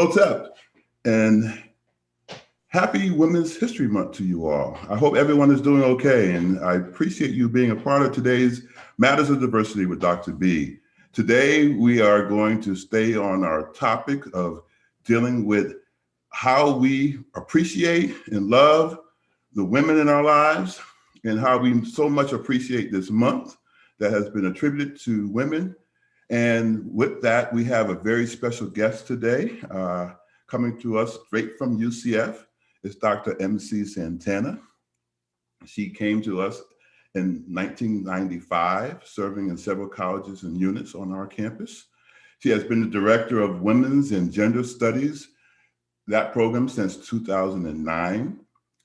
Otep, and happy Women's History Month to you all. I hope everyone is doing okay, and I appreciate you being a part of today's Matters of Diversity with Dr. B. Today, we are going to stay on our topic of dealing with how we appreciate and love the women in our lives, and how we so much appreciate this month that has been attributed to women. And with that, we have a very special guest today, coming to us straight from UCF. It's Dr. Mc Santana. She came to us in 1995, serving in several colleges and units on our campus. She has been the director of Women's and Gender Studies, that program, since 2009.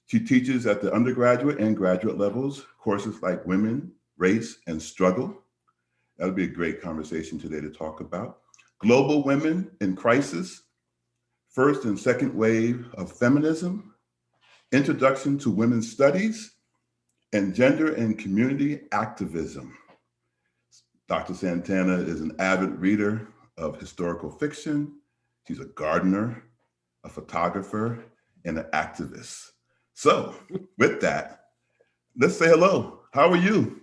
She teaches at the undergraduate and graduate levels, courses like Women, Race, and Struggle. That'll be a great conversation today to talk about. Global Women in Crisis, First and Second Wave of Feminism, Introduction to Women's Studies, and Gender and Community Activism. Dr. Santana is an avid reader of historical fiction. She's a gardener, a photographer, and an activist. So with that, let's say hello. How are you?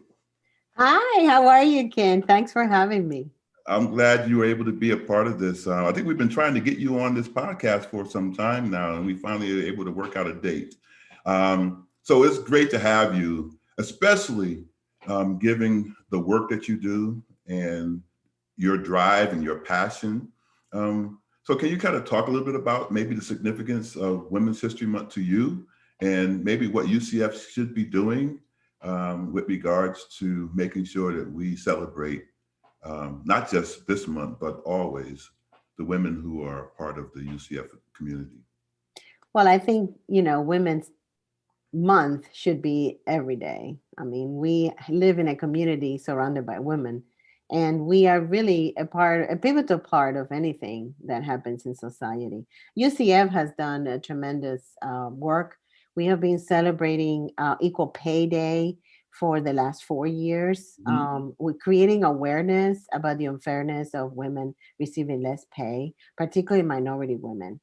Hi, how are you, Ken? Thanks for having me. I'm glad you were able to be a part of this. I think we've been trying to get you on this podcast for some time now, and we finally are able to work out a date. So it's great to have you, especially given the work that you do and your drive and your passion. So can you kind of talk a little bit about maybe the significance of Women's History Month to you, and maybe what UCF should be doing with regards to making sure that we celebrate not just this month, but always the women who are part of the UCF community? Well, I think, Women's Month should be every day. I mean, we live in a community surrounded by women, and we are really a pivotal part of anything that happens in society. UCF has done a tremendous work. We have been celebrating Equal Pay Day for the last 4 years. We're creating awareness about the unfairness of women receiving less pay, particularly minority women.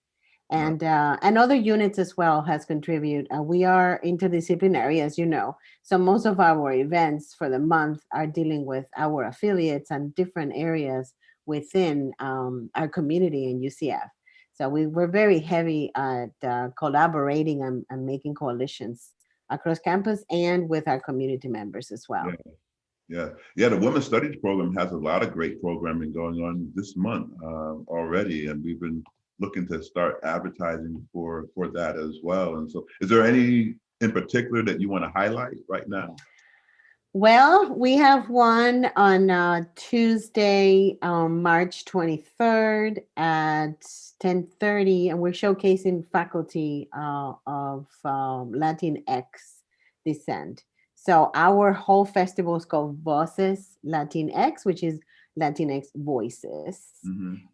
And other units as well has contributed. We are interdisciplinary, as you know. So most of our events for the month are dealing with our affiliates and different areas within our community in UCF. So we're very heavy at collaborating and making coalitions across campus and with our community members as well. Yeah. The Women's Studies program has a lot of great programming going on this month already, and we've been looking to start advertising for that as well. And so, is there any in particular that you want to highlight right now? Well, we have one on Tuesday, March 23rd at 10:30, and we're showcasing faculty of Latinx descent. So our whole festival is called Voces Latinx, which is Latinx Voices.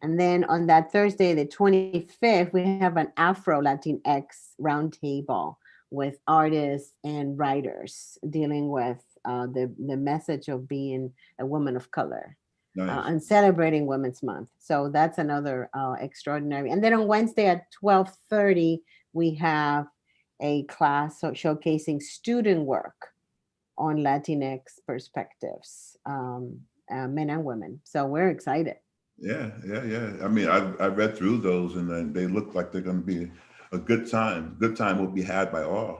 And then on that Thursday, the 25th, we have an Afro Latinx roundtable with artists and writers dealing with the message of being a woman of color. Nice. And celebrating Women's Month. So that's another extraordinary. And then on Wednesday at 12:30, we have a class showcasing student work on Latinx perspectives, men and women. So we're excited. Yeah. I mean, I read through those, and then they look like they're going to be a good time. Good time will be had by all.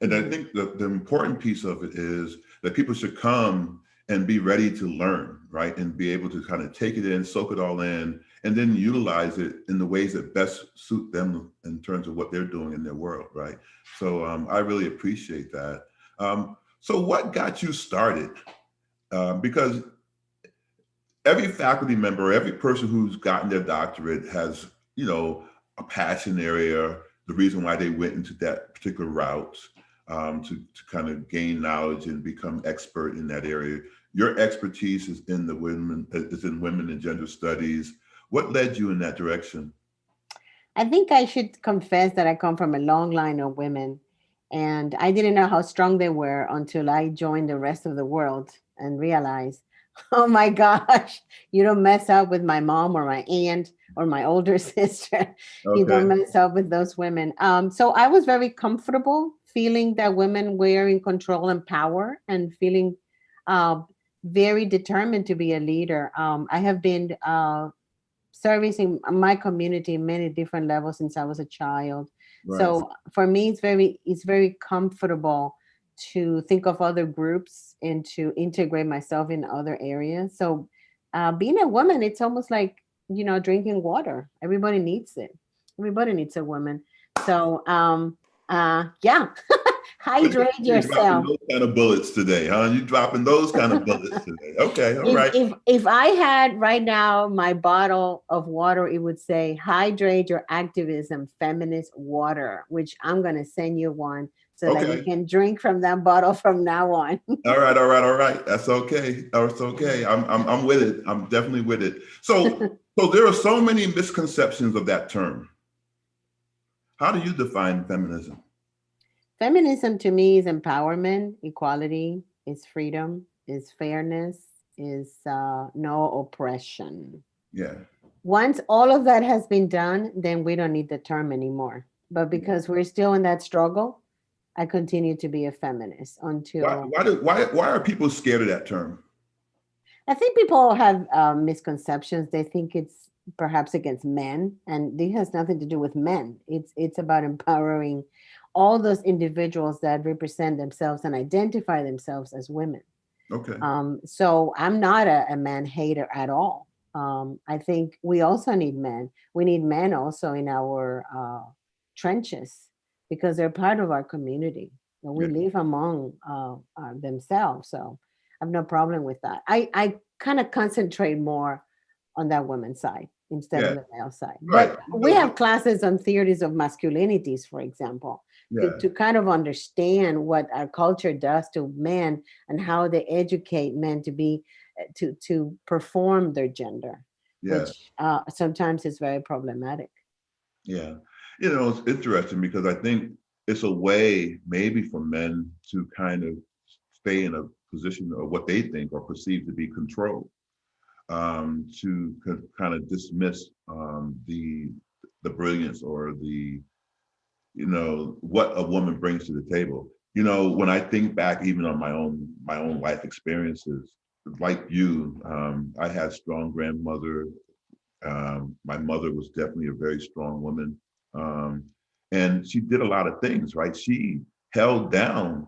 And I think the important piece of it is that people should come and be ready to learn, right? And be able to kind of take it in, soak it all in, and then utilize it in the ways that best suit them in terms of what they're doing in their world, right? So I really appreciate that. So what got you started? Because every faculty member, every person who's gotten their doctorate has, a passion area, the reason why they went into that particular route, to kind of gain knowledge and become expert in that area. Your expertise is in women and gender studies. What led you in that direction? I think I should confess that I come from a long line of women, and I didn't know how strong they were until I joined the rest of the world and realized, oh my gosh, you don't mess up with my mom or my aunt or my older sister. You don't Okay. mess up with those women. So I was very comfortable feeling that women were in control and power, and feeling uh, very determined to be a leader. I have been servicing my community in many different levels since I was a child. Right. So for me, it's very comfortable to think of other groups and to integrate myself in other areas. So being a woman, it's almost like, drinking water. Everybody needs it. Everybody needs a woman. So yeah, hydrate You're dropping yourself. those kind of bullets today, huh? You dropping those kind of bullets today. Okay, all if right. if if I had right now my bottle of water, it would say hydrate your activism, feminist water, which I'm gonna send you one so that you Okay. can drink from that bottle from now on. All right, all right, all right. That's okay. That's okay. I'm with it. I'm definitely with it. So there are so many misconceptions of that term. How do you define feminism? Feminism to me is empowerment, equality, is freedom, is fairness, is no oppression. Yeah. Once all of that has been done, then we don't need the term anymore. But Yeah. because we're still in that struggle, I continue to be a feminist Why until why are people scared of that term? I think people have misconceptions. They think it's perhaps against men, and it has nothing to do with men. It's about empowering all those individuals that represent themselves and identify themselves as women. Okay. So I'm not a man hater at all. I think we also need men. We need men also in our trenches because they're part of our community. And we Yeah. live among themselves. So I have no problem with that. I kind of concentrate more on that women's side instead of Yeah. the male side. Right. But we have classes on theories of masculinities, for example, Yeah. to kind of understand what our culture does to men and how they educate men to be to perform their gender, Yeah. which sometimes is very problematic. Yeah. It's interesting because I think it's a way maybe for men to kind of stay in a position of what they think or perceive to be control, to kind of dismiss the brilliance or what a woman brings to the table. When I think back even on my own life experiences, like you, I had strong grandmother. My mother was definitely a very strong woman. Um, and she did a lot of things, right? She held down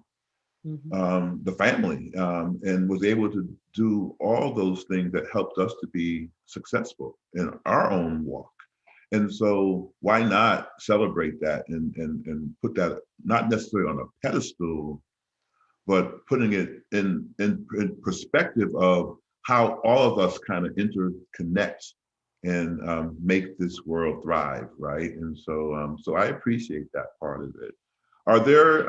Mhm. the family, and was able to do all those things that helped us to be successful in our own walk. And so why not celebrate that and put that not necessarily on a pedestal, but putting it in perspective of how all of us kind of interconnect and make this world thrive, right? And so I appreciate that part of it. Are there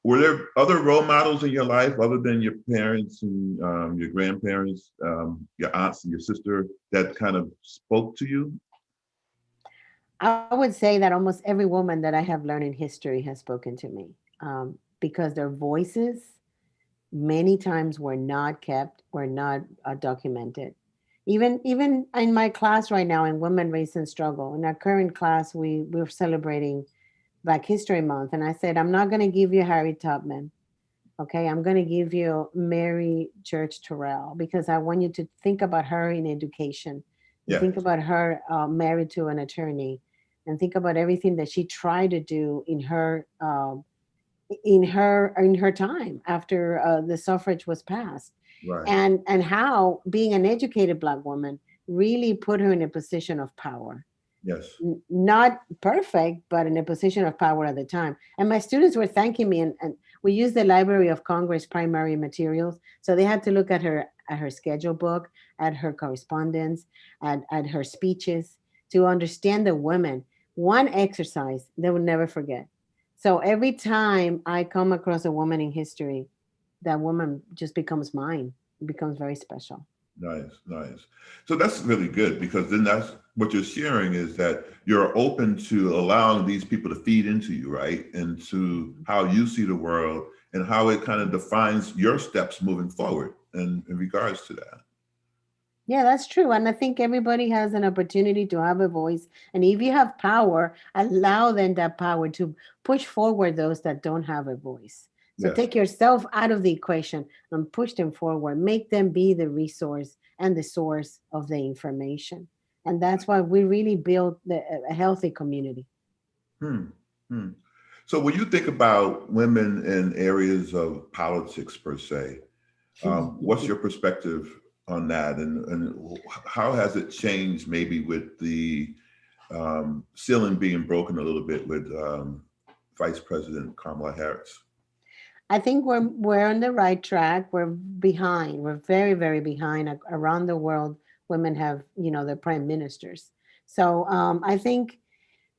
were there other role models in your life other than your parents and your grandparents, your aunts and your sister that kind of spoke to you? I would say that almost every woman that I have learned in history has spoken to me, because their voices many times were not kept, were not documented. Even in my class right now in Women, Race, and Struggle, in our current class, we're celebrating Black History Month, and I said I'm not going to give you Harriet Tubman. Okay, I'm going to give you Mary Church Terrell because I want you to think about her in education and Yeah, think about her married to an attorney and think about everything that she tried to do in her time after the suffrage was passed, right. and how being an educated Black woman really put her in a position of power. Yes. Not perfect, but in a position of power at the time. And my students were thanking me, and we used the Library of Congress primary materials, so they had to look at her schedule book, at her correspondence, at her speeches to understand the women. One exercise they would never forget. So every time I come across a woman in history, that woman just becomes mine. It becomes very special. Nice, nice. So that's really good because then that's what you're sharing is that you're open to allowing these people to feed into you, right? And to how you see the world and how it kind of defines your steps moving forward in regards to that. Yeah, that's true. And I think everybody has an opportunity to have a voice. And if you have power, allow them that power to push forward those that don't have a voice. So Yes. take yourself out of the equation and push them forward. Make them be the resource and the source of the information. And that's why we really build a healthy community. Hmm. Hmm. So when you think about women in areas of politics per se, what's your perspective on that, and how has it changed maybe with the ceiling being broken a little bit with Vice President Kamala Harris? I think we're on the right track. We're behind. We're very, very behind. Around the world, women have, the prime ministers. So I think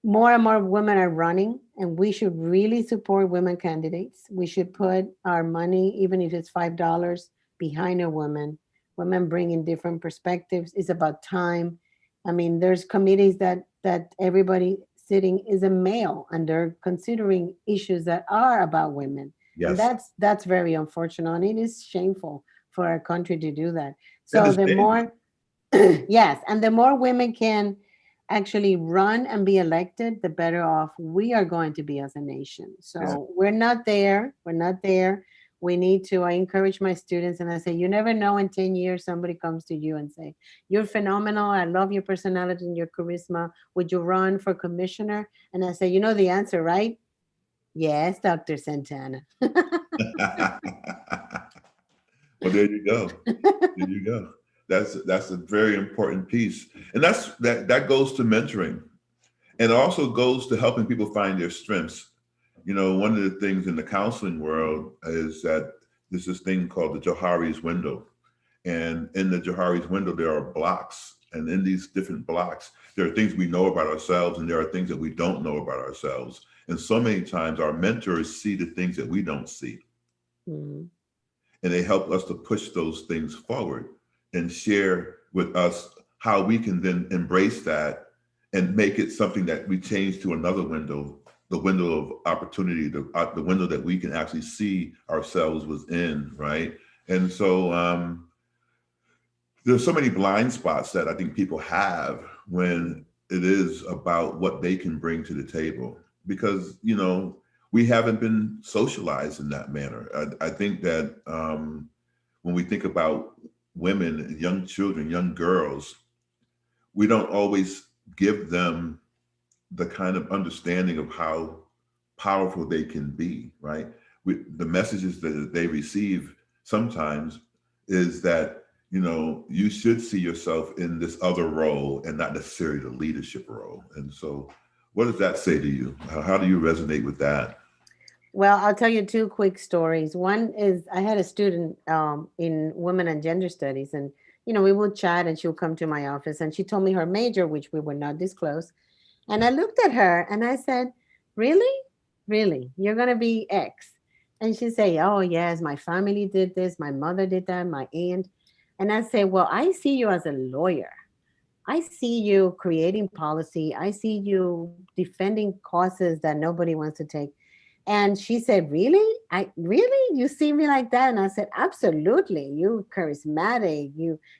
more and more women are running, and we should really support women candidates. We should put our money, even if it's $5, behind a woman. Women bring in different perspectives. It's about time. I mean, there's committees that everybody sitting is a male, and they're considering issues that are about women, and Yes, that's very unfortunate. And it is shameful for our country to do that. that So is the dangerous. more yes, and the more women can actually run and be elected, the better off we are going to be as a nation. Yeah. So we're not there. We're not there. We need to. I encourage my students, and I say, you never know. In 10 years, somebody comes to you and say, "You're phenomenal. I love your personality and your charisma. Would you run for commissioner?" And I say, "You know the answer, right?" "Yes, Dr. Santana." Well, there you go. There you go. That's a very important piece, and that goes to mentoring, and it also goes to helping people find their strengths. One of the things in the counseling world is that there's this thing called the Joharis Window, and in the Joharis Window there are blocks, and in these different blocks there are things we know about ourselves, and there are things that we don't know about ourselves. And so many times our mentors see the things that we don't see, Mhm. and they help us to push those things forward and share with us how we can then embrace that and make it something that we change to another window, the window of opportunity, the window that we can actually see ourselves within, right? And so there's so many blind spots that I think people have when it is about what they can bring to the table, because we haven't been socialized in that manner. I think that when we think about women, young children, young girls, we don't always give them the kind of understanding of how powerful they can be, right? The messages that they receive sometimes is that, you should see yourself in this other role and not necessarily the leadership role. And so, what does that say to you? How do you resonate with that? Well, I'll tell you two quick stories. One is I had a student in women and gender studies, and we would chat, and she would come to my office, and she told me her major, which we would not disclose. And I looked at her and I said, "Really, really, you're gonna be X?" And she said, "Oh yes, my family did this, my mother did that, my aunt." And I say, "Well, I see you as a lawyer. I see you creating policy. I see you defending causes that nobody wants to take." And she said, "Really? Really? You see me like that?" And I said, "Absolutely. You charismatic,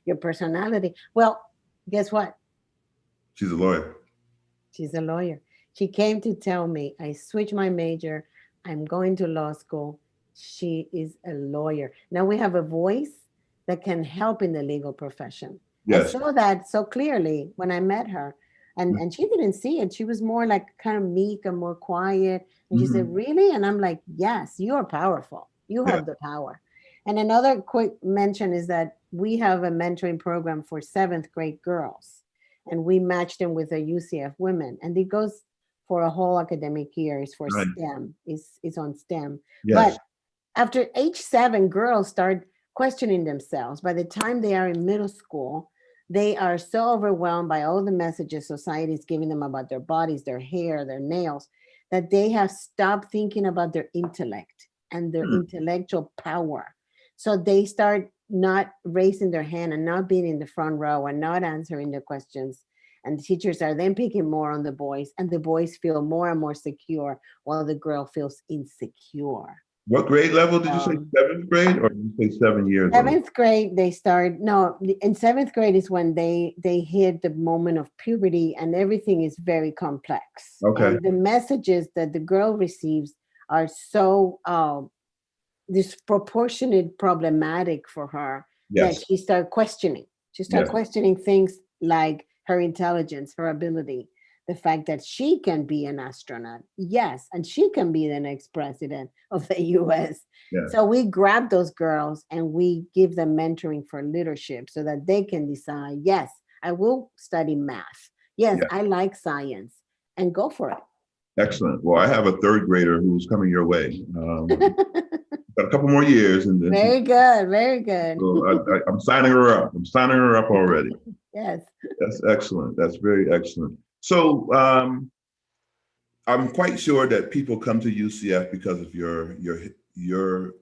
your personality." Well, guess what? She's a lawyer. She's a lawyer. She came to tell me I switched my major. I'm going to law school. She is a lawyer. Now we have a voice that can help in the legal profession. I Yes. saw that so clearly when I met her. And she didn't see it. She was more like kind of meek and more quiet. And she said, Mhm. "Really?" And I'm like, "Yes, you're powerful. You Yeah. have the power." And another quick mention is that we have a mentoring program for seventh grade girls, and we match them with a UCF women, and it goes for a whole academic year. It's for Right. STEM. It's on STEM. Yes. But after age 7, girls start questioning themselves. By the time they are in middle school, they are so overwhelmed by all the messages society is giving them about their bodies, their hair, their nails, that they have stopped thinking about their intellect and their Hmm. intellectual power. So they start not raising their hand and not being in the front row and not answering the questions. And the teachers are then picking more on the boys, and the boys feel more and more secure while the girl feels insecure. What grade level did you say? Um, Seventh grade, or did you say 7 years old? Seventh grade, they start. No, in seventh grade is when they hit the moment of puberty, and everything is very complex. Okay. And the messages that the girl receives are so disproportionate problematic for her that Yes. she started questioning. She started Yes. questioning things like her intelligence, her ability, the fact that she can be an astronaut. Yes, and she can be the next president of the US. Yes. So we grab those girls and we give them mentoring for leadership so that they can decide, yes, I will study math. Yes, Yes. I like science, and go for Excellent. Well, I have a third grader who's coming your way. it. Got a couple more years, and then Very good, very good. so I'm signing her up. I'm signing her up already. Yes. That's excellent. That's very excellent. So I'm quite sure that people come to UCF because of your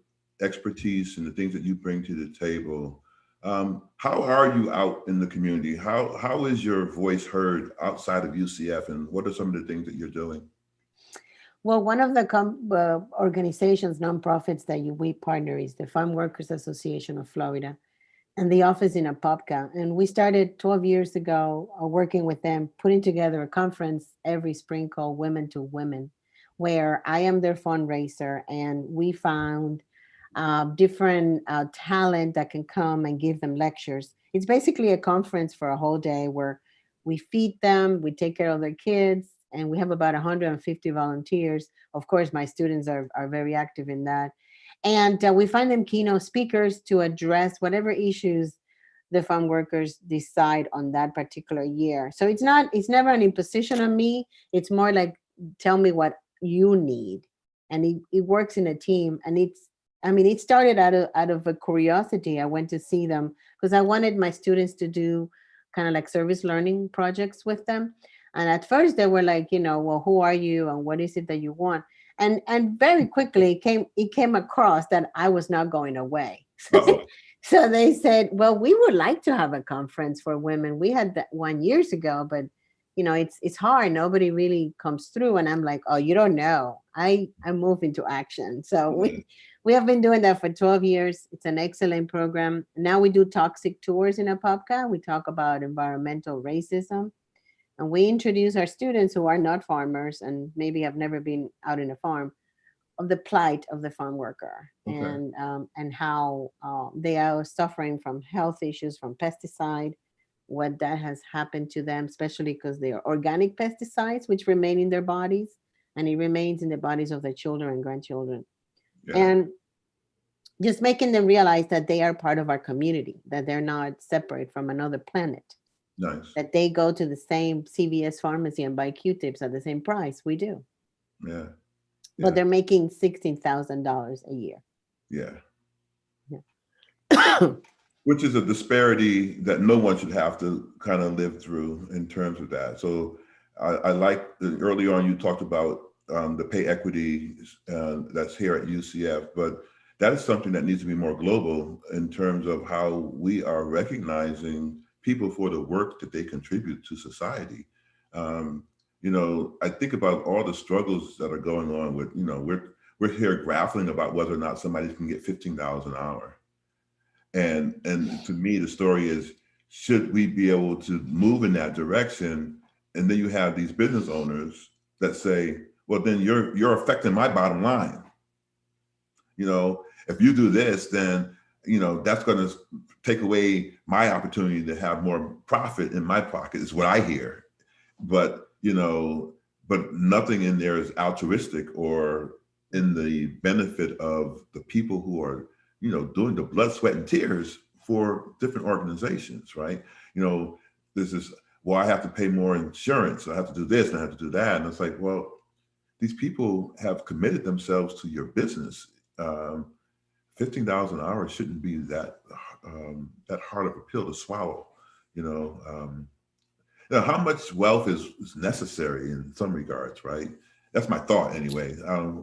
expertise and the things that you bring to the table. How are you out in the community? How is your voice heard outside of UCF, and what are some of the things that you're doing? Well, one of the organizations, nonprofits that we partner is the Farm Workers Association of Florida, and the office in Apopka. And we started 12 years ago working with them, putting together a conference every spring called Women to Women, where I am their fundraiser. And we found different talent that can come and give them lectures. It's basically a conference for a whole day where we feed them, we take care of their kids, and we have about 150 volunteers. Of course, my students are very active in that. And we find them keynote speakers to address whatever issues the farm workers decide on that particular year. So it's never an imposition on me. It's more like, tell me what you need. And it works in a team. And I mean, it started out of a curiosity. I went to see them because I wanted my students to do kind of like service learning projects with them. And at first they were like, well, who are you and what is it that you want? And very quickly it came across that I was not going away. Uh-oh. So they said, well, we would like to have a conference for women. We had that 1 year ago, but it's hard. Nobody really comes through. And I'm like, oh, you don't know. I move into action. So we have been doing that for 12 years. It's an excellent program. Now we do toxic tours in Apopka. We talk about environmental racism. And we introduce our students who are not farmers and maybe have never been out in a farm of the plight of the farm worker, Okay. and how they are suffering from health issues from pesticide, what that has happened to them, especially because they are organic pesticides which remain in their bodies, and it remains in the bodies of their children and grandchildren. Yeah. And just making them realize that they are part of our community, that they're not separate from another planet, Nice. that they go to the same CVS pharmacy and buy Q-tips at the same price we do, Yeah. but Yeah. they're making $16,000 a year. Yeah. Yeah. Which is a disparity that no one should have to kind of live through in terms of that. So I like that early on you talked about the pay equity that's here at UCF, but that is something that needs to be more global in terms of how we are recognizing people for the work that they contribute to society. Um, I think about all the struggles that are going on with, we're here grappling about whether or not somebody can get $15 an hour. And to me, the story is, should we be able to move in that direction? And then you have these business owners that say, well, then you're affecting my bottom line. If you do this, then that's going to take away my opportunity to have more profit in my pocket, is what I hear. But but nothing in there is altruistic or in the benefit of the people who are doing the blood, sweat, and tears for different organizations, right? This is, well, I have to pay more insurance, I have to do this, and I have to do that. And it's like, well, these people have committed themselves to your business. $15 an hour shouldn't be that hard of a pill to swallow. How much wealth is necessary in some regards, right? That's my thought anyway.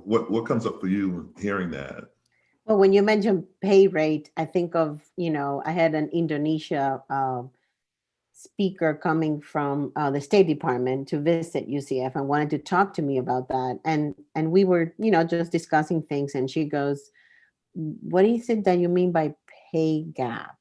What comes up for you hearing that? Well, when you mention pay rate, I think of, I had an Indonesia speaker coming from the State Department to visit UCF and wanted to talk to me about that. And we were, just discussing things. And she goes, "What is it that you mean by pay gap?"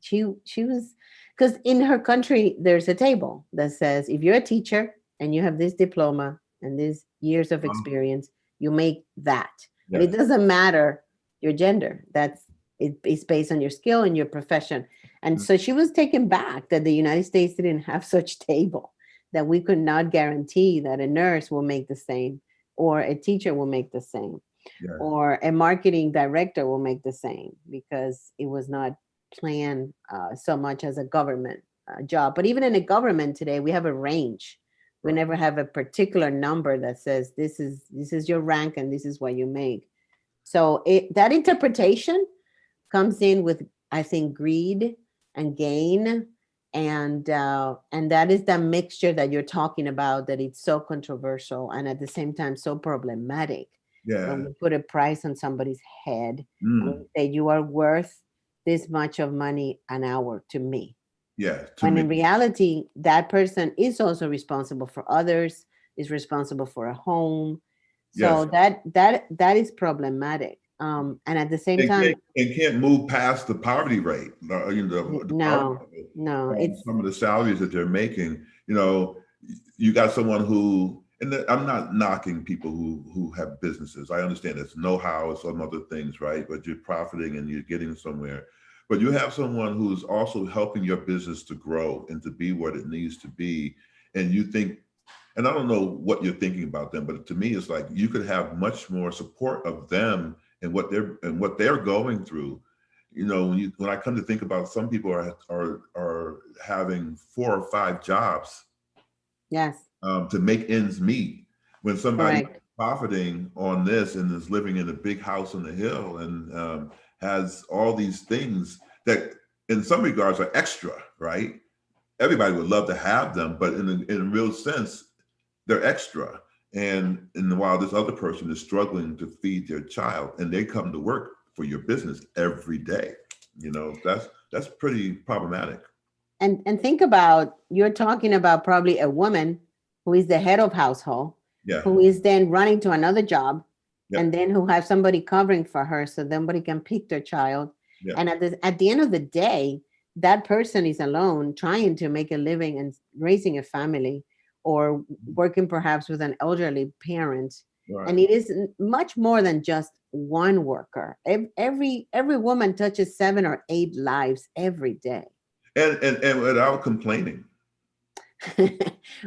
She was, because in her country there's a table that says if you're a teacher and you have this diploma and these years of experience, you make that, and it Yes. doesn't matter your gender. It's based on your skill and your profession. And so she was taken back that the United States didn't have such table, that we could not guarantee that a nurse will make the same or a teacher will make the same Yes. or a marketing director will make the same, because it was not planned so much as a government job. But even in a government today, we have a range. We Right. never have a particular number that says this is your rank and this is what you make. So that interpretation comes in with, I think, greed and gain, and that is the mixture that you're talking about, that it's so controversial and at the same time so problematic when Yeah. we put a price on somebody's head and we Mm. say you are worth this much of money an hour to me, Yeah. To when me. in reality that person is also responsible for others, is responsible for a home. Yes. So that is problematic, and at the same And time, can't move past the poverty rate. The poverty no, level no, on it's some of the salaries that they're making. You got someone who, and I'm not knocking people who have businesses. I understand it's know-how and some other things, right? But you're profiting and you're getting somewhere. But you have someone who's also helping your business to grow and to be what it needs to be. And you think, and I don't know what you're thinking about them, but to me, it's like you could have much more support of them and what they're going through. When I come to think about, some people are having 4 or 5 jobs yes, to make ends meet. When somebody correct. profiting on this and is living in a big house on the hill and has all these things that, in some regards, are extra, right? Everybody would love to have them, but in a real sense, they're extra. And while this other person is struggling to feed their child, and they come to work for your business every day, that's pretty problematic. And think about, you're talking about probably a woman who is the head of household, Yeah. who is then running to another job, Yeah. and then who has somebody covering for her so somebody can pick their child. Yeah. And at the end of the day, that person is alone trying to make a living and raising a family, or working perhaps with an elderly parent. Right. And it is much more than just one worker. Every woman touches 7 or 8 lives every day. And without complaining.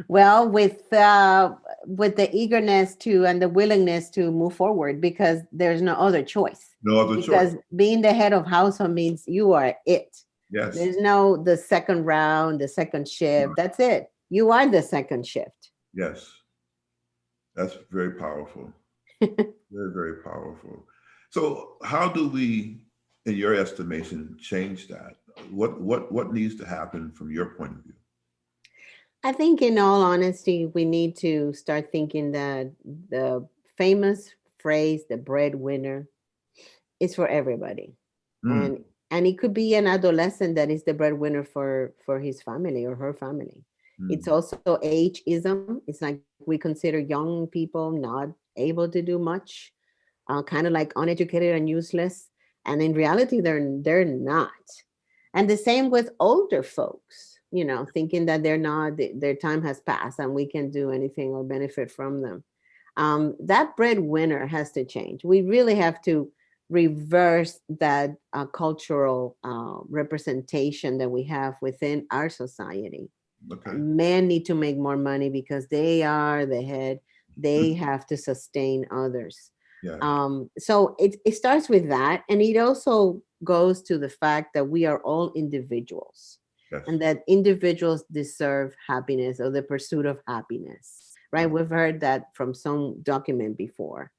Well, with the eagerness to and the willingness to move forward, because there's no other choice. No other choice. Because being the head of household means you are it. Yes. There's no the second round, the second shift. That's it. You are the second shift. Yes. That's very powerful. Very, very powerful. So how do we, in your estimation, change that? What needs to happen from your point of view? I think, in all honesty, we need to start thinking that the famous phrase, the breadwinner, is for everybody. Mm. And it could be an adolescent that is the breadwinner for his family or her family. It's Mm. also ageism. It's like we consider young people not able to do much, kind of like uneducated and useless. And in reality, they're not. And the same with older folks, thinking that they're not, their time has passed and we can do anything or benefit from them. That breadwinner has to change. We really have to reverse that cultural representation that we have within our society. Okay. Men need to make more money because they are the head. They have to sustain others. Yeah. So it starts with that. And it also goes to the fact that we are all individuals, Yes. and that individuals deserve happiness or the pursuit of happiness, right? Right. We've heard that from some document before.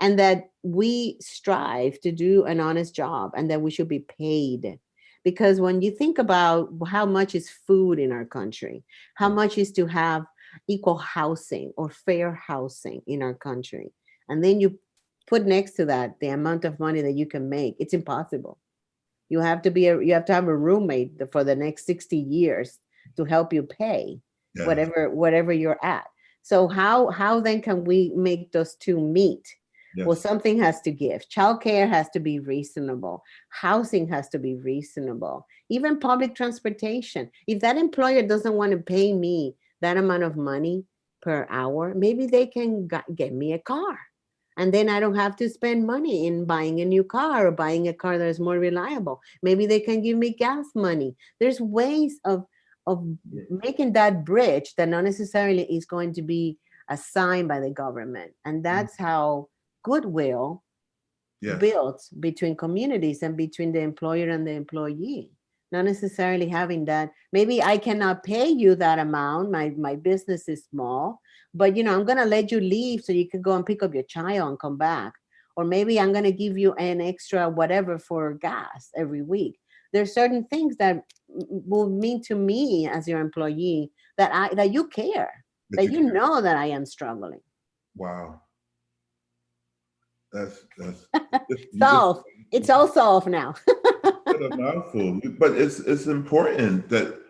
And that we strive to do an honest job and that we should be paid. Because when you think about how much is food in our country, how much is to have equal housing or fair housing in our country, and then you put next to that the amount of money that you can make, it's impossible. You have to have a roommate for the next 60 years to help you pay Yes. whatever you're at. So how then can we make those two meet? Well, Yes. something has to give. Childcare has to be reasonable. Housing has to be reasonable. Even public transportation. If that employer doesn't want to pay me that amount of money per hour, maybe they can get me a car. And then I don't have to spend money in buying a new car or buying a car that is more reliable. Maybe they can give me gas money. There's ways of making that bridge that not necessarily is going to be assigned by the government. And that's how goodwill Yes. built between communities and between the employer and the employee. Not necessarily having that. Maybe I cannot pay you that amount. My business is small, but I'm gonna let you leave so you can go and pick up your child and come back. Or maybe I'm gonna give you an extra whatever for gas every week. There's certain things that will mean to me as your employee that you care, That that you you care. know that I am struggling. Wow. That's you just Solve. It's all solved now. said a mouthful. But it's important that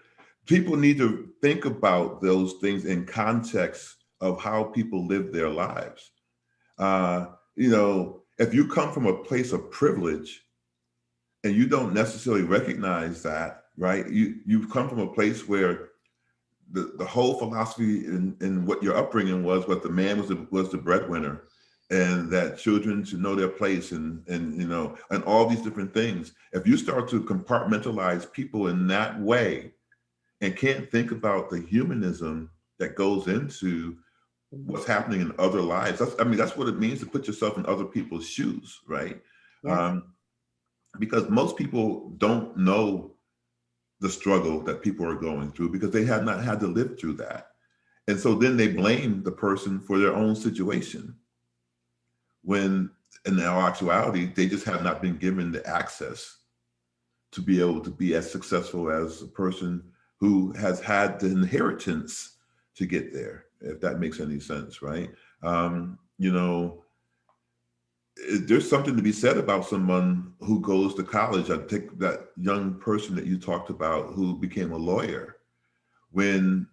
people need to think about those things in context of how people live their lives. Uh, if you come from a place of privilege and you don't necessarily recognize that, right? You've come from a place where the whole philosophy in what your upbringing was the man was the breadwinner, and that children should know their place, and all these different things. If you start to compartmentalize people in that way and can't think about the humanism that goes into what's happening in other lives, that's what it means to put yourself in other people's shoes, right? Yes. um, because most people don't know the struggle that people are going through because they have not had to live through that. And so then they blame the person for their own situation, when in all actuality, they just have not been given the access to be able to be as successful as a person who has had the inheritance to get there, if that makes any sense, right? Um, you know, there's something to be said about someone who goes to college. I think that young person that you talked about who became a lawyer, when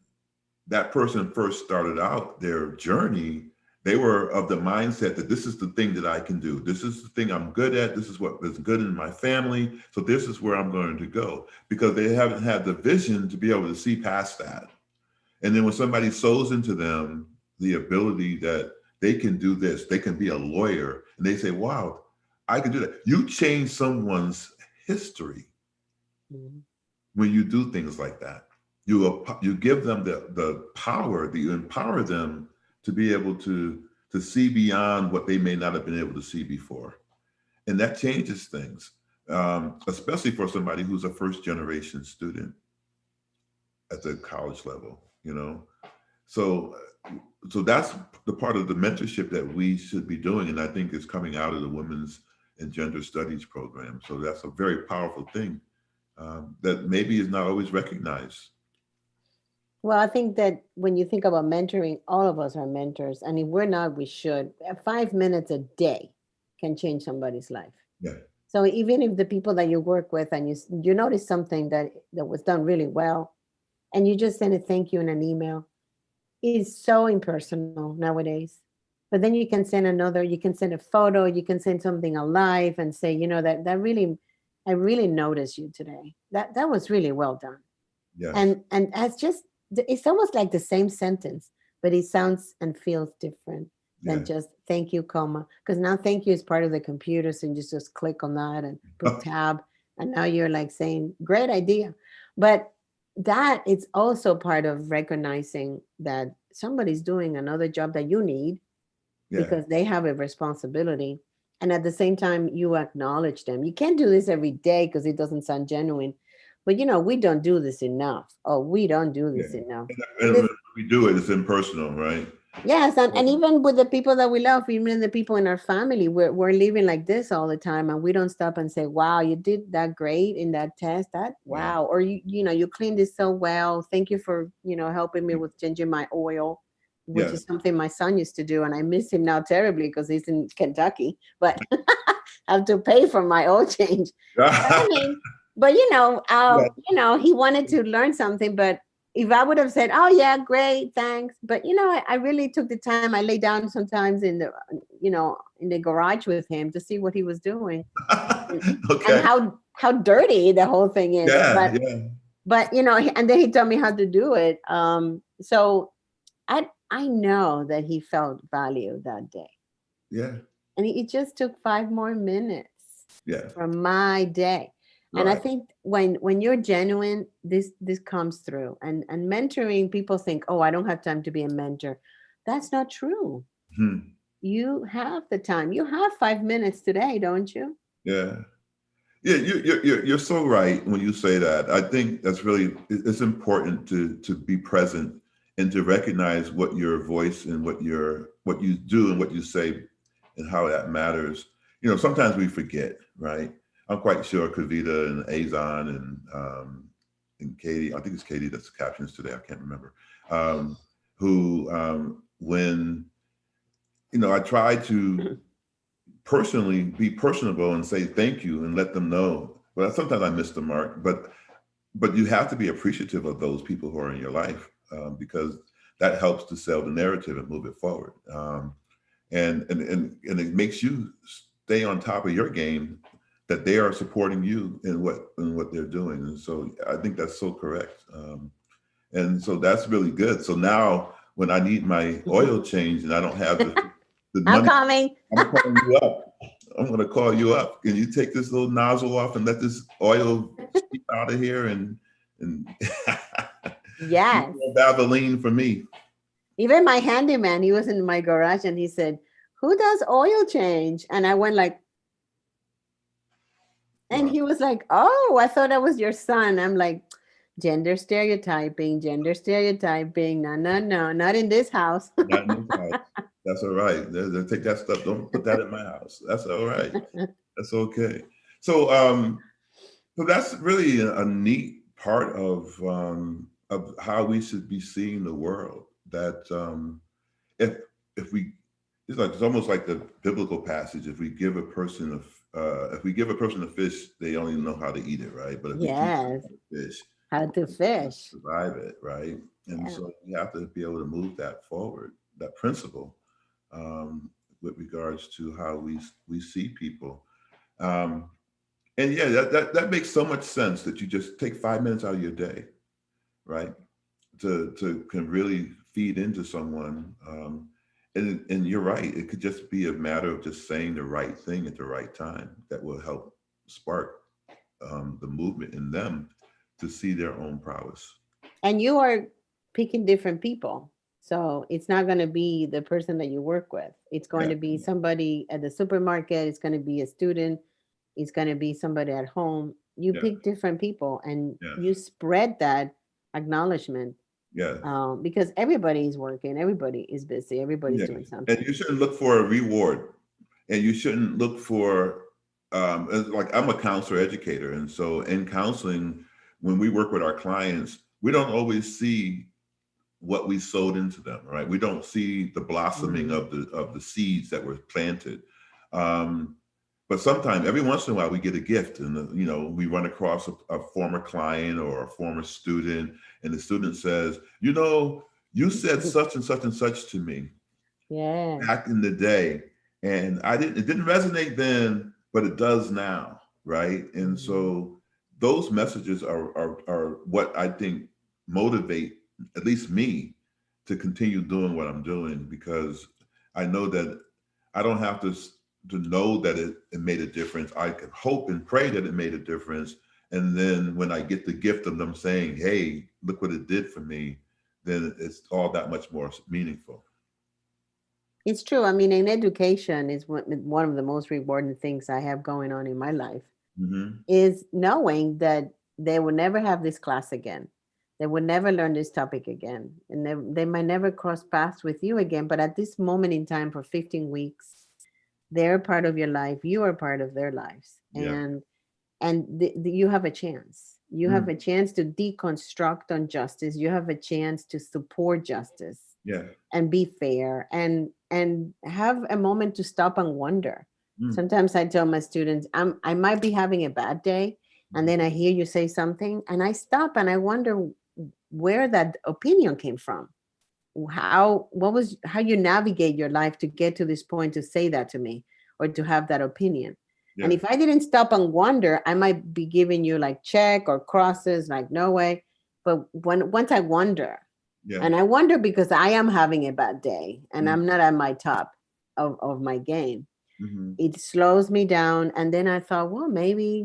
that person first started out their journey, they were of the mindset that this is the thing that I can do. This is the thing I'm good at. This is what is good in my family. So this is where I'm going to go, because they haven't had the vision to be able to see past that. And then when somebody sows into them the ability that they can do this, they can be a lawyer, and they say, wow, I can do that. You change someone's history Mhm. when you do things like that. You give them the power, that you empower them to be able to see beyond what they may not have been able to see before. And that changes things, especially for somebody who's a first generation student at the college level, So, so that's the part of the mentorship that we should be doing. And I think it's coming out of the Women's and Gender Studies program. So that's a very powerful thing, that maybe is not always recognized. Well, I think that when you think about mentoring, all of us are mentors. And if we're not, we should. 5 minutes a day can change somebody's life. Yeah. So even if the people that you work with and you notice something that was done really well, and you just send a thank you in an email, is so impersonal nowadays. But then you can send a photo, you can send something alive and say, that really, I really noticed you today. That was really well done. Yes. And as just it's almost like the same sentence, but it sounds and feels different than Yeah. just thank you, comma. Because now thank you is part of the computer, so you just click on that and put tab, and now you're like saying great idea. But that it's also part of recognizing that somebody's doing another job that you need Yeah. because they have a responsibility. And at the same time, you acknowledge them. You can't do this every day because it doesn't sound genuine. But we don't do this enough. Oh, we don't do Yeah. this enough. And And this, when we do it, it's impersonal, right? yes, and even with the people that we love, even the people in our family, we're living like this all the time, and we don't stop and say, "Wow, you did that great in that test. That Yeah. wow," or you cleaned this so well. Thank you for helping me with changing my oil, which Yeah. is something my son used to do, and I miss him now terribly because he's in Kentucky, but I have to pay for my oil change. But I mean, but Yeah. he wanted to learn something, but if I would have said, "Oh yeah, great, thanks," but I really took the time. I lay down sometimes in the garage with him to see what he was doing, and Okay. how dirty the whole thing is. Yeah, yeah, But and then he taught me how to do it. So I know that he felt value that day, yeah, and it just took 5 more minutes yeah. from my day. And I Right. think when you're genuine, this comes through. And mentoring, people think, oh, I don't have time to be a mentor. That's not true. Hmm. You have the time. You have 5 minutes today, don't you? Yeah. Yeah, you're so right when you say that. I think that's really it's important to be present and to recognize what your voice and what you do and what you say and how that matters. Sometimes we forget, right? I'm quite sure Kavita and Azon and Katie, I think it's Katie that's the captions today. I can't remember. Who when I try to personally be personable and say thank you and let them know. But sometimes I miss the mark. But you have to be appreciative of those people who are in your life because that helps to sell the narrative and move it forward. And it makes you stay on top of your game that they are supporting you in what they're doing. And so I think that's so correct. And so that's really good. So now when I need my oil change and I don't have the I'm money, coming. I'm calling you up. I'm going to call you up. Can you take this little nozzle off and let this oil seep out of here and Yes. Valvoline for me? Even my handyman, he was in my garage and he said, "Who does oil change?" And I went like, and Wow. he was like, "Oh, I thought that was your son." I'm like, gender stereotyping, gender stereotyping. No, no, no, not in this house. Not in this house. That's all right. Take that stuff. Don't put that in my house. That's all right. That's okay. So, so that's really a neat part of how we should be seeing the world. That if if we it's almost like the biblical passage. If we give a person a fish, they only know how to eat it, right? But if we teach them Yes, how to fish, how to fish. survive it, right? And Yeah. so we have to be able to move that forward, that principle, um, with regards to how we see people. Um, and yeah, that makes so much sense that you just take 5 minutes out of your day, right? To can really feed into someone. And you're right, it could just be a matter of just saying the right thing at the right time that will help spark the movement in them to see their own prowess. And you are picking different people. So it's not going to be the person that you work with. It's going Yeah, to be somebody at the supermarket. It's going to be a student. It's going to be somebody at home. You yeah, pick different people and yeah, you spread that acknowledgement, yeah, because everybody is working, everybody is busy, everybody's yeah. doing And something. you shouldn't look for a reward, and you shouldn't look for like I'm a counselor educator, and so in counseling, when we work with our clients, we don't always see what we sowed into them, right? We don't see the blossoming Mhm. of the seeds that were planted. Um, but sometimes, every once in a while, we get a gift, and we run across a former client or a former student, and the student says, you said such and such and such to me Yes. back in the day, and it didn't resonate then, but it does now, right? And Mhm. so those messages are what I think motivate at least me to continue doing what I'm doing, because I know that I don't have to know that it made a difference. I can hope and pray that it made a difference. And then when I get the gift of them saying, hey, look what it did for me, then it's all that much more meaningful. It's true. I mean, in education is one of the most rewarding things I have going on in my life, Hmm. is knowing that they will never have this class again. They will never learn this topic again. And they might never cross paths with you again. But at this moment in time, for 15 weeks, they're part of your life. You are part of their lives. Yeah. And you have a chance. You have Mm. a chance to deconstruct on justice. You have a chance to support justice Yeah. and be fair, and have a moment to stop and wonder. Mm. Sometimes I tell my students, I might be having a bad day, and then I hear you say something and I stop and I wonder, where that opinion came from, how you navigate your life to get to this point to say that to me or to have that opinion. And Yeah. if I didn't stop and wonder, I might be giving you like check or crosses, like no way. But once I wonder, Yeah. and I wonder because I am having a bad day and Mm-hmm. I'm not at my top of my game, Mm-hmm. it slows me down. And then I thought, well, maybe,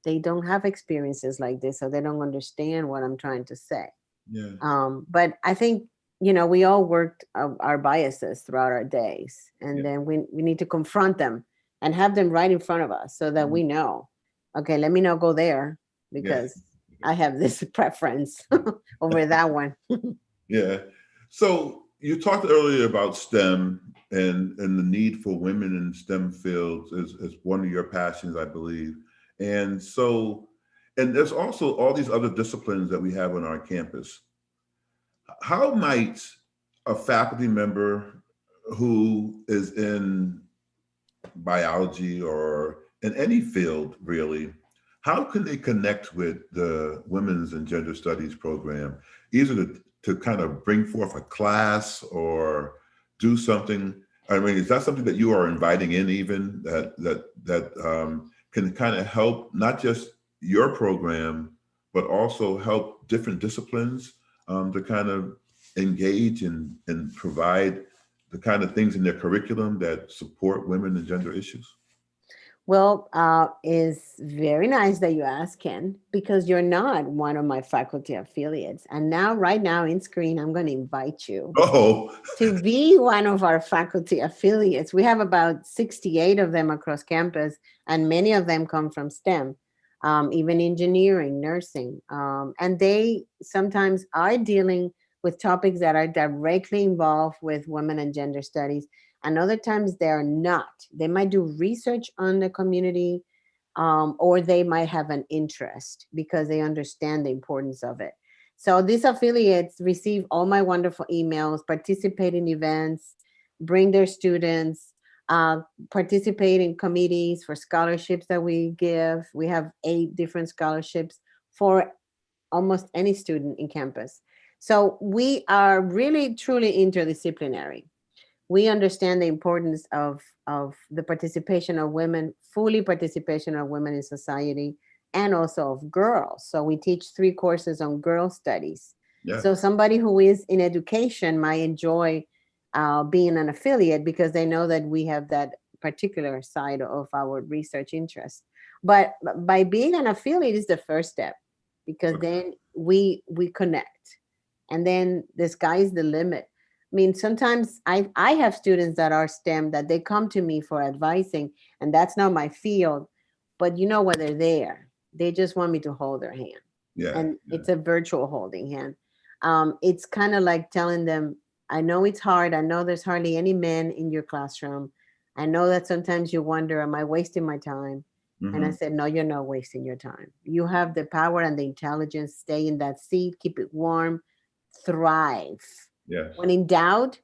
they don't have experiences like this, so they don't understand what I'm trying to say. Yeah. But I think, we all worked our biases throughout our days, and Yeah. then we need to confront them and have them right in front of us so that Mhm. we know, okay, let me not go there Yeah. because I have this preference over that one. Yeah. So you talked earlier about STEM and the need for women in STEM fields is one of your passions, I believe. And so, and there's also all these other disciplines that we have on our campus. How might a faculty member who is in biology or in any field really, how can they connect with the Women's and Gender Studies program, either to kind of bring forth a class or do something? I mean, is that something that you are inviting in even that can kind of help not just your program, but also help different disciplines to kind of engage and provide the kind of things in their curriculum that support women and gender issues? Well, it's very nice that you ask, Ken, because you're not one of my faculty affiliates. And now, right now in screen, I'm going to invite you Oh, to be one of our faculty affiliates. We have about 68 of them across campus, and many of them come from STEM, even engineering, nursing. And they sometimes are dealing with topics that are directly involved with women and gender studies. And other times they are not. They might do research on the community, or they might have an interest because they understand the importance of it. So these affiliates receive all my wonderful emails, participate in events, bring their students, uh, participate in committees for scholarships that we give. We have 8 different scholarships for almost any student in campus. So we are really truly interdisciplinary. We understand the importance of the participation of women, fully participation of women in society, and also of girls. So we teach 3 courses on girl studies. yeah. So somebody who is in education might enjoy being an affiliate because they know that we have that particular side of our research interest. But by being an affiliate is the first step, because Okay. then we connect, and then the sky is the limit. I mean, sometimes I have students that are STEM that they come to me for advising, and that's not my field. But when they're there, they just want me to hold their hand, Yeah. and Yeah. it's a virtual holding hand. It's kind of like telling them, I know it's hard. I know there's hardly any men in your classroom. I know that sometimes you wonder, am I wasting my time? And I Hmm. said, no, you're not wasting your time. You have the power and the intelligence. Stay in that seat, keep it warm, thrive. Yes. When in doubt,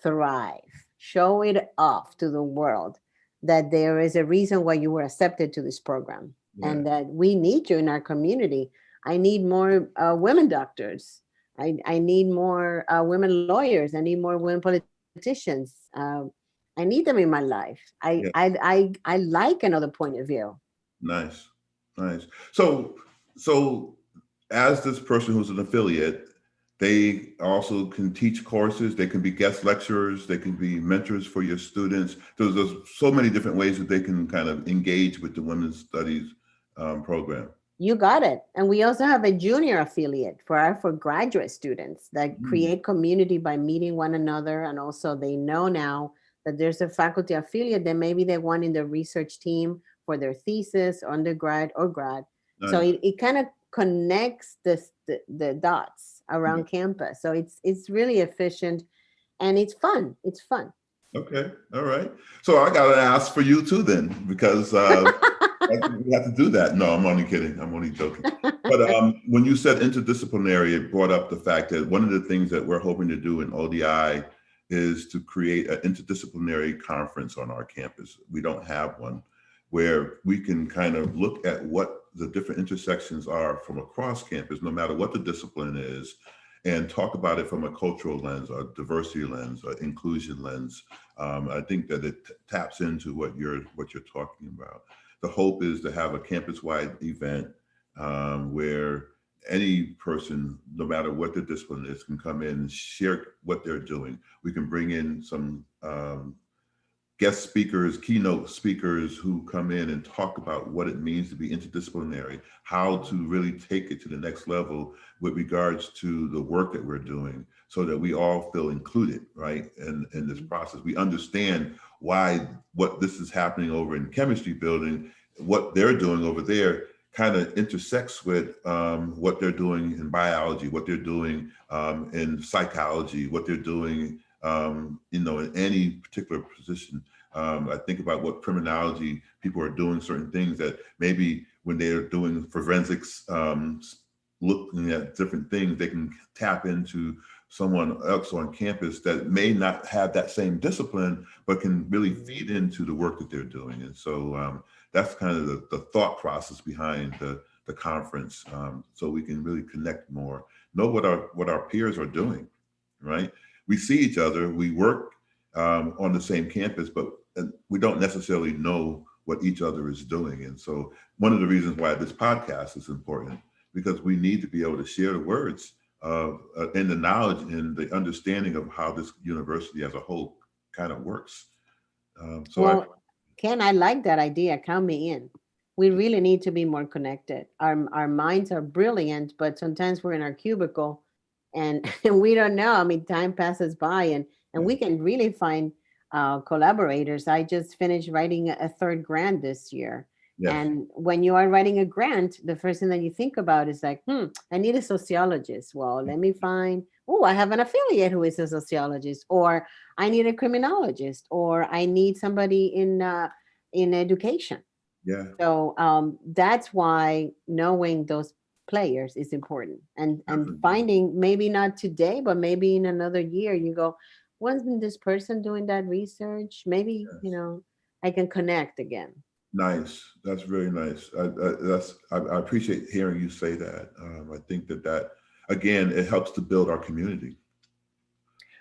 thrive. Show it off to the world that there is a reason why you were accepted to this program, Yeah. and that we need you in our community. I need more women doctors. I need more women lawyers. I need more women politicians. I need them in my life. Yeah. I like another point of view. Nice. Nice. So as this person who's an affiliate, they also can teach courses. They can be guest lecturers. They can be mentors for your students. There's so many different ways that they can kind of engage with the women's studies program. You got it. And we also have a junior affiliate for graduate students that Mm. create community by meeting one another. And also they know now that there's a faculty affiliate that maybe they want in the research team for their thesis, undergrad or grad. So Nice. it kind of connects the dots Yeah. around campus. So it's really efficient, and it's fun. It's fun. Okay. All right. So I got to ask for you too then, because I think we have to do that. No, I'm only kidding. I'm only joking. But when you said interdisciplinary, it brought up the fact that one of the things that we're hoping to do in ODI is to create an interdisciplinary conference on our campus. We don't have one where we can kind of look at what the different intersections are from across campus, no matter what the discipline is, and talk about it from a cultural lens, a diversity lens, or inclusion lens. I think that it taps into what you're talking about. The hope is to have a campus-wide event where any person, no matter what the discipline is, can come in and share what they're doing. We can bring in some guest speakers, keynote speakers who come in and talk about what it means to be interdisciplinary, how to really take it to the next level with regards to the work that we're doing so that we all feel included, right? In this process, we understand why what this is happening over in chemistry building, what they're doing over there kind of intersects with what they're doing in biology, what they're doing in psychology, what they're doing in any particular position. I think about what criminology people are doing, certain things that maybe when they're doing forensics, looking at different things, they can tap into someone else on campus that may not have that same discipline, but can really feed into the work that they're doing. And so that's kind of the thought process behind the conference, so we can really connect more, know what our peers are doing, right? We see each other, we work on the same campus, but we don't necessarily know what each other is doing. And so one of the reasons why this podcast is important, because we need to be able to share the words and the knowledge and the understanding of how this university as a whole kind of works. Well, Ken, I like that idea. Count me in. We really need to be more connected. Our minds are brilliant, but sometimes we're in our cubicle and, and we don't know. I mean, time passes by and we can really find collaborators. I just finished writing a third grant this year. Yes. And when you are writing a grant, the first thing that you think about is like, I need a sociologist. Well, let me find, oh, I have an affiliate who is a sociologist, or I need a criminologist, or I need somebody in education. Yeah. So that's why knowing those players is important, and finding, maybe not today, but maybe in another year, you go, wasn't this person doing that research? Maybe Yes. I can connect again. Nice. That's very nice. I appreciate hearing you say that. I think that again, it helps to build our community.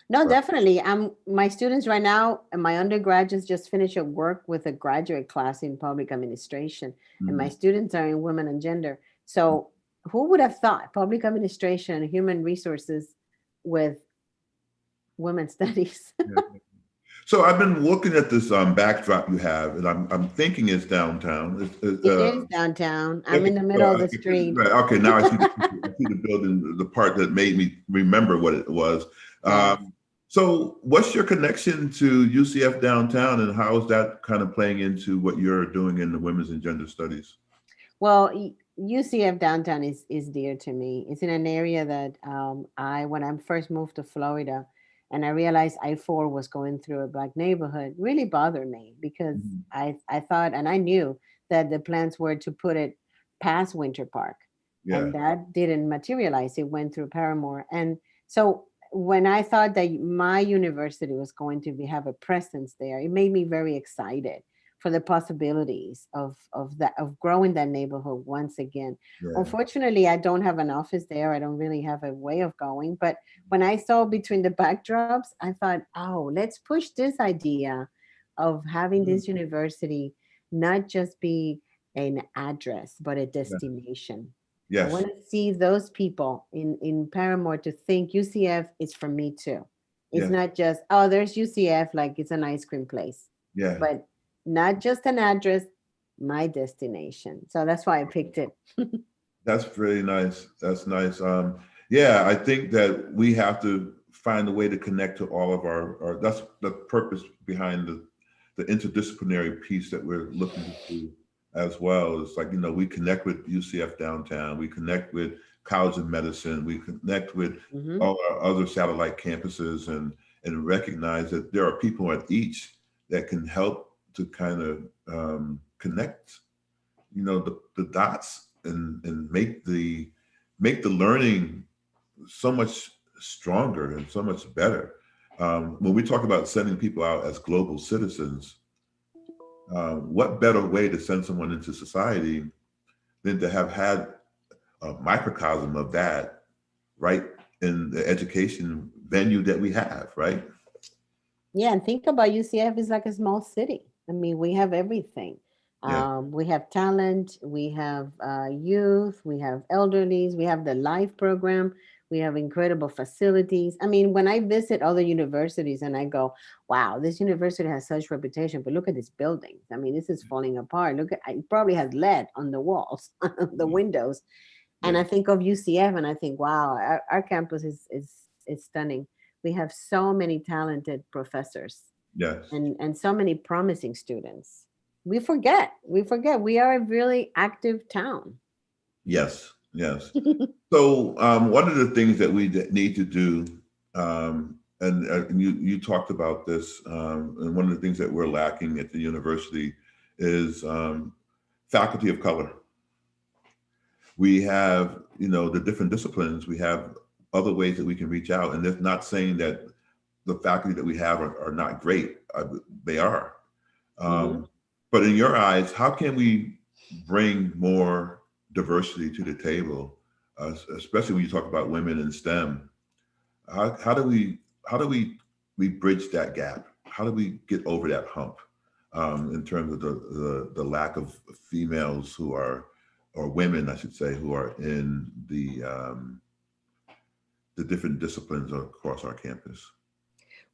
No, Right. definitely. My students right now, and my undergraduates just finished a work with a graduate class in public administration, and my Mhm. students are in women and gender. So who would have thought public administration and human resources with women studies? Yeah. So I've been looking at this backdrop you have, and I'm thinking it's downtown. It is downtown. I'm Okay, in the middle of the street. right, okay, now I see the building, the part that made me remember what it was. Yes. So what's your connection to UCF downtown, and how is that kind of playing into what you're doing in the women's and gender studies? Well, UCF downtown is dear to me. It's in an area that when I first moved to Florida, and I realized I-4 was going through a black neighborhood, really bothered me because Mhm. I thought, and I knew that the plans were to put it past Winter Park, Yeah, and that didn't materialize. It went through Paramore, and so when I thought that my university was going to have a presence there, it made me very excited for the possibilities of growing that neighborhood once again. yeah, Unfortunately, I don't have an office there. I don't really have a way of going. But when I saw between the backdrops, I thought, oh, let's push this idea of having Mhm. this university not just be an address, but a Yeah. destination. I Yes, want to see those people in Paramore to think UCF is for me too. It's yes, not just, oh, there's UCF, like it's an ice cream place, yeah. but not just an address, my destination. So that's why I picked it. That's very nice. That's nice. Yeah, I think that we have to find a way to connect to all of our that's the purpose behind the interdisciplinary piece that we're looking to do as well. It's like, we connect with UCF downtown, we connect with College of Medicine, we connect with Hmm. all our other satellite campuses and recognize that there are people at each that can help to kind of connect the dots and make the learning so much stronger and so much better. When we talk about sending people out as global citizens, what better way to send someone into society than to have had a microcosm of that right in the education venue that we have, right? Yeah, and think about UCF is like a small city. I mean, we have everything. Yeah, We have talent, we have youth, we have elderlies, we have the life program, we have incredible facilities. I mean, when I visit other universities and I go, wow, this university has such reputation, but look at these buildings. I mean, this is falling apart. Look at it probably has lead on the walls, the windows. And yeah, I think of UCF and I think, wow, our campus is stunning. We have so many talented professors yes, and so many promising students. We forget we are a really active town. yes, yes. So one of the things that we need to do, and you talked about this, and one of the things that we're lacking at the university is faculty of color. We have, the different disciplines. We have other ways that we can reach out, and that's not saying that the faculty that we have are not great. They are. Hmm. Um, but in your eyes, how can we bring more diversity to the table, especially when you talk about women in STEM? How do we bridge that gap? How do we get over that hump in terms of the lack of females who are, or women, I should say, who are in the different disciplines across our campus?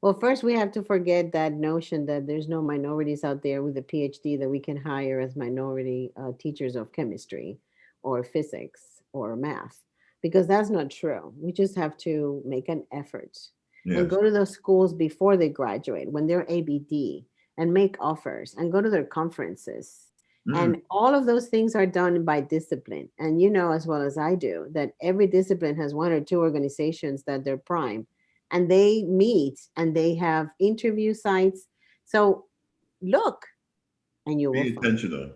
Well, first we have to forget that notion that there's no minorities out there with a PhD that we can hire as minority teachers of chemistry or physics or math, because that's not true. We just have to make an effort and Yes. go to those schools before they graduate when they're ABD and make offers and go to their conferences. Mm, And all of those things are done by discipline. And you know as well as I do that every discipline has one or two organizations that they're prime and they meet and they have interview sites. So look and you will be find. intentional.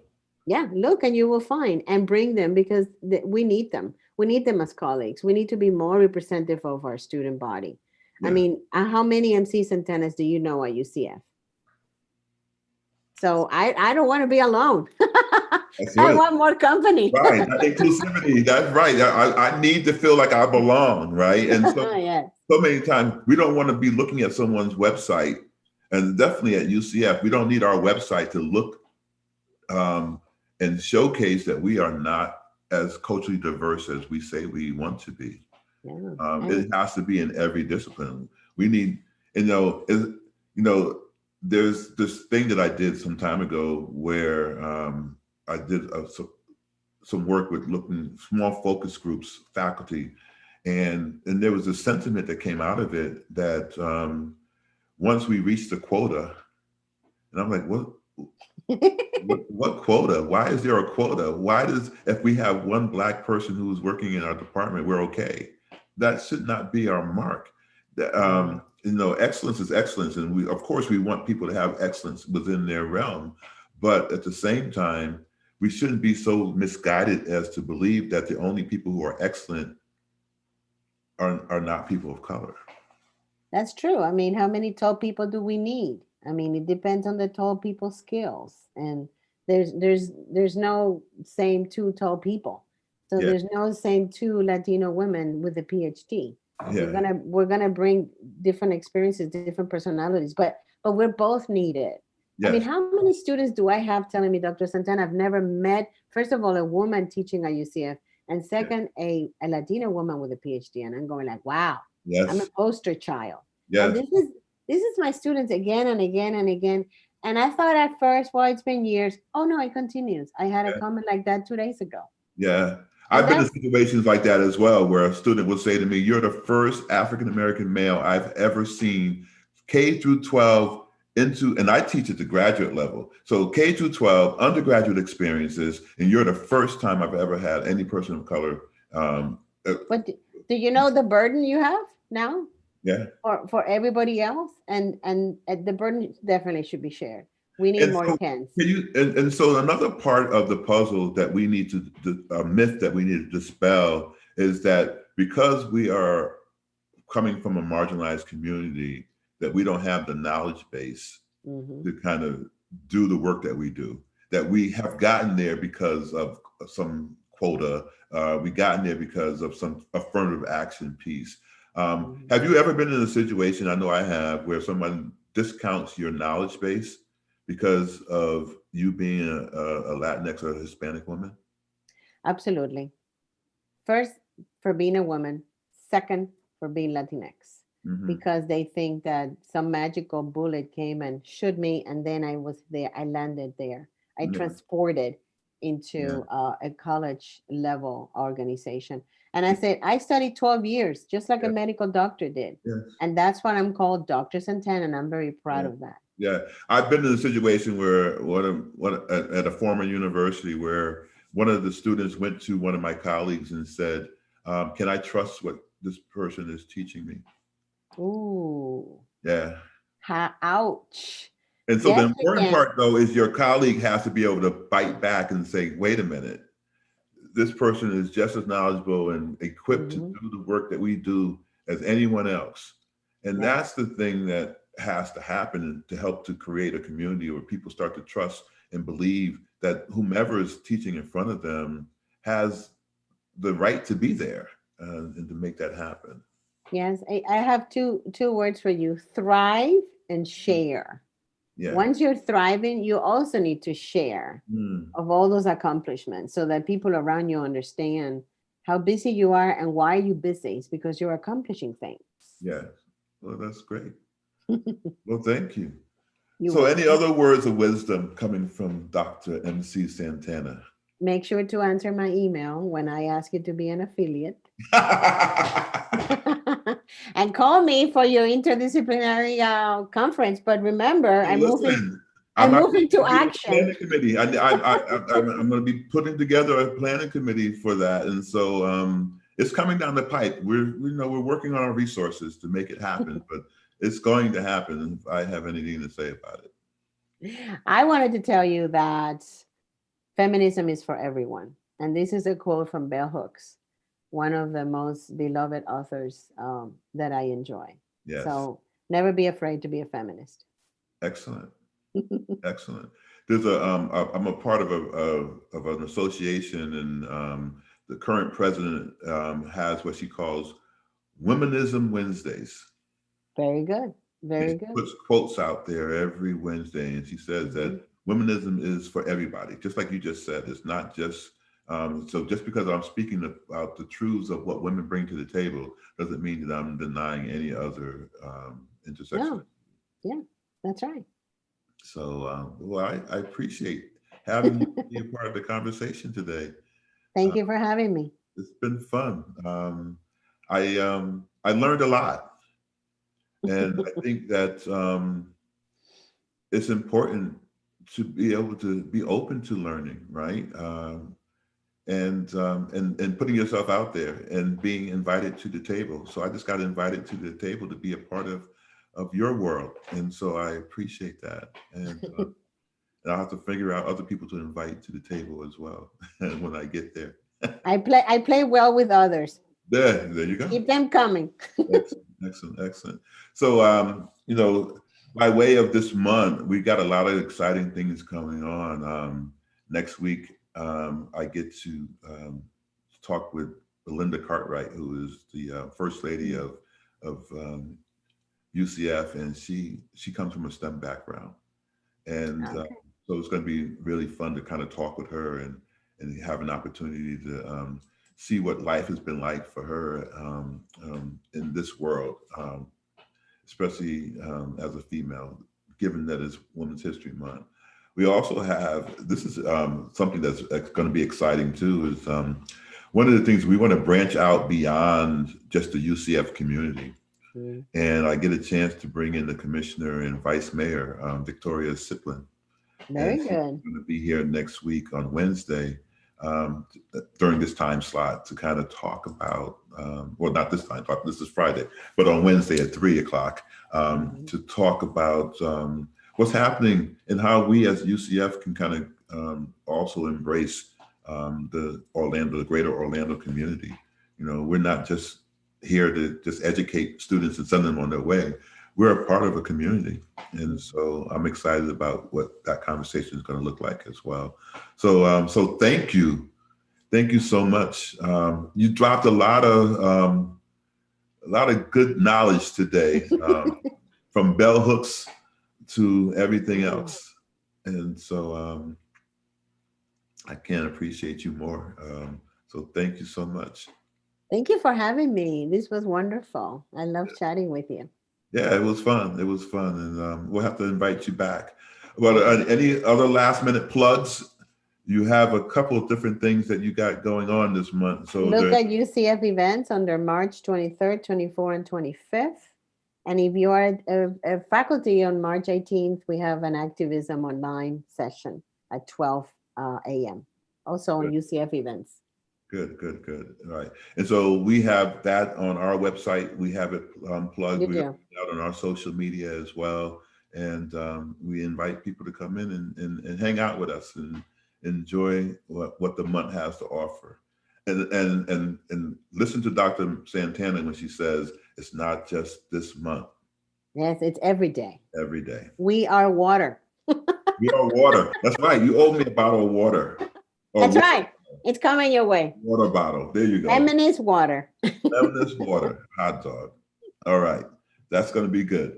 Yeah, look and you will find and bring them because we need them. We need them as colleagues. We need to be more representative of our student body. I Yeah, mean, how many MC Santanas do you know at UCF? So I don't want to be alone. that's I it. want more company. Right, that inclusivity. That's right. I need to feel like I belong, right? And Yes. so many times we don't want to be looking at someone's website, and definitely at UCF, we don't need our website to look um, and showcase that we are not as culturally diverse as we say we want to be. Yeah. It has to be in every discipline. We need, you know, is, you know, there's this thing that I did some time ago where I did some work with looking small focus groups, faculty, and there was a sentiment that came out of it that once we reached the quota, and I'm like, what quota? Why is there a quota? Why does, if we have one black person who's working in our department, we're okay? That should not be our mark. Right. Excellence is excellence, and we, of course, we want people to have excellence within their realm, but at the same time, we shouldn't be so misguided as to believe that the only people who are excellent are not people of color. That's true. I mean, how many tall people do we need? I mean, it depends on the tall people's skills, and there's no same two tall people. So Yeah, there's no same two Latino women with a PhD. yeah, We're gonna bring different experiences, different personalities, but we're both needed. I mean, yes, how many students do I have telling me, Dr. Santana, I've never met, first of all, a woman teaching at UCF, and yeah, second, a Latina woman with a PhD. And I'm going like, wow, I'm a yes, poster child. And yes. this is my students again and again and again. And I thought at first, well, it's been years. Oh no, it continues. I had a comment like that 2 days ago. Yeah. And I've been in that's situations like that as well, where a student will say to me, "You're the first African American male I've ever seen K through 12 into," and I teach at the graduate level. So K through 12 undergraduate experiences, and you're the first time I've ever had any person of color. Uh, but do you know the burden you have now yeah. for everybody else? And the burden definitely should be shared. We need And more so, tens. and so another part of the puzzle that we need to, a myth that we need to dispel is that because we are coming from a marginalized community, that we don't have the knowledge base Hmm. to kind of do the work that we do, that we have gotten there because of some quota. We gotten there because of some affirmative action piece. Mhm. Have you ever been in a situation, I know I have, where someone discounts your knowledge base because of you being a Latinx or a Hispanic woman? Absolutely. First, for being a woman. Second, for being Latinx. Hmm. Because they think that some magical bullet came and shoot me, and then I was there. I landed there. I Yeah, transported yeah, into a college level organization. And I said, I studied 12 years, just like a yeah, medical doctor did. yes, And that's what I'm called, Dr. Santana, and I'm very proud yeah. of that. Yeah, I've been in a situation where at a former university where one of the students went to one of my colleagues and said, "Can I trust what this person is teaching me?" Ooh, Yeah, ouch. and so the Yes, you important can. part though is your colleague has to be able to bite back and say, "Wait a minute, this person is just as knowledgeable and equipped to Hmm. do the work that we do as anyone else." And Yeah. that's the thing that has to happen to help to create a community where people start to trust and believe that whomever is teaching in front of them has the right to be there, and to make that happen. Yes, I have two words for you: thrive and share. Yeah. Once you're thriving, you also need to share Mm, of all those accomplishments so that people around you understand how busy you are and why you're busy. It's because you're accomplishing things. yeah. Well, that's great. Well, thank you. You're So, any welcome. other words of wisdom coming from Dr. MC Santana? Make sure to answer my email when I ask you to be an affiliate. And call me for your interdisciplinary conference. But remember, Hey, listen, I'm I'm moving actually to going to be in the action. planning committee. I'm going to be putting together a planning committee for that, and so it's coming down the pipe. We're working on our resources to make it happen, but it's going to happen. If I have anything to say about it, I wanted to tell you that feminism is for everyone. And this is a quote from Bell Hooks, one of the most beloved authors that I enjoy. yes, So never be afraid to be a feminist. excellent, excellent. There's I'm a part of of an association, and the current president has what she calls Womenism Wednesdays. Very good. And Very she good. puts quotes out there every Wednesday, and she says Mhm. that womenism is for everybody, just like you just said. It's not just so just because I'm speaking about the truths of what women bring to the table doesn't mean that I'm denying any other intersection. No, yeah, that's right. So, well, I appreciate having you be a part of the conversation today. Thank Uh, you for having me. it's been fun. I learned a lot, and I think that it's important to be able to be open to learning, right? And putting yourself out there and being invited to the table. So I just got invited to the table to be a part of your world, and so I appreciate that. And I'll have to figure out other people to invite to the table as well when I get there. I play well with others. There you go. Keep them coming. Excellent, excellent, excellent. So, by way of this month, we got a lot of exciting things coming on. Next week, I get to talk with Belinda Cartwright, who is the first lady of UCF, and she comes from a STEM background, and Okay. so it's going to be really fun to kind of talk with her and have an opportunity to see what life has been like for her in this world, especially as a female, given that it's Women's History Month. We also have, this is something that's going to be exciting too, is one of the things we want to branch out beyond just the UCF community. Mm. And I get a chance to bring in the commissioner and vice mayor, Victoria Siplin, and Very she's good. going to be here next week on Wednesday during this time slot to kind of talk about, well, not this time, this is Friday, but on Wednesday at 3 o'clock Mhm. to talk about what's happening and how we as UCF can kind of also embrace the greater Orlando community. We're not just here to just educate students and send them on their way. We're a part of a community. And so I'm excited about what that conversation is going to look like as well. So thank you Thank you so much. You dropped a lot of good knowledge today, from bell hooks to everything else. And so I can't appreciate you more. So thank you so much. Thank you for having me. This was wonderful. I love chatting with you. Yeah, it was fun. It was fun. And we'll have to invite you back. Well, Okay. any other last minute plugs? You have a couple of different things that you got going on this month. So Look there, at UCF events under March 23rd, 24th, and 25th. And if you are a faculty on March 18th, we have an activism online session at 12 a.m. Also on good, UCF events. good. All right. And so we have that on our website. We have it plugged. You We have do. it out on our social media as well. And we invite people to come in and hang out with us and enjoy what the month has to offer. And listen to Dr. Santana when she says it's not just this month. Yes, it's every day. Every day. We are water. We are water. That's right. You owe me a bottle of water. Or That's right. It's coming your way. water bottle. There you go. Feminist water. Feminist water. Hot dog. All right. That's going to be good.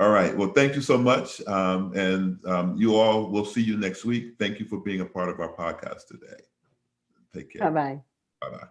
All right. Well, thank you so much. And you all, we'll see you next week. Thank you for being a part of our podcast today. Take care. Bye-bye. Bye-bye.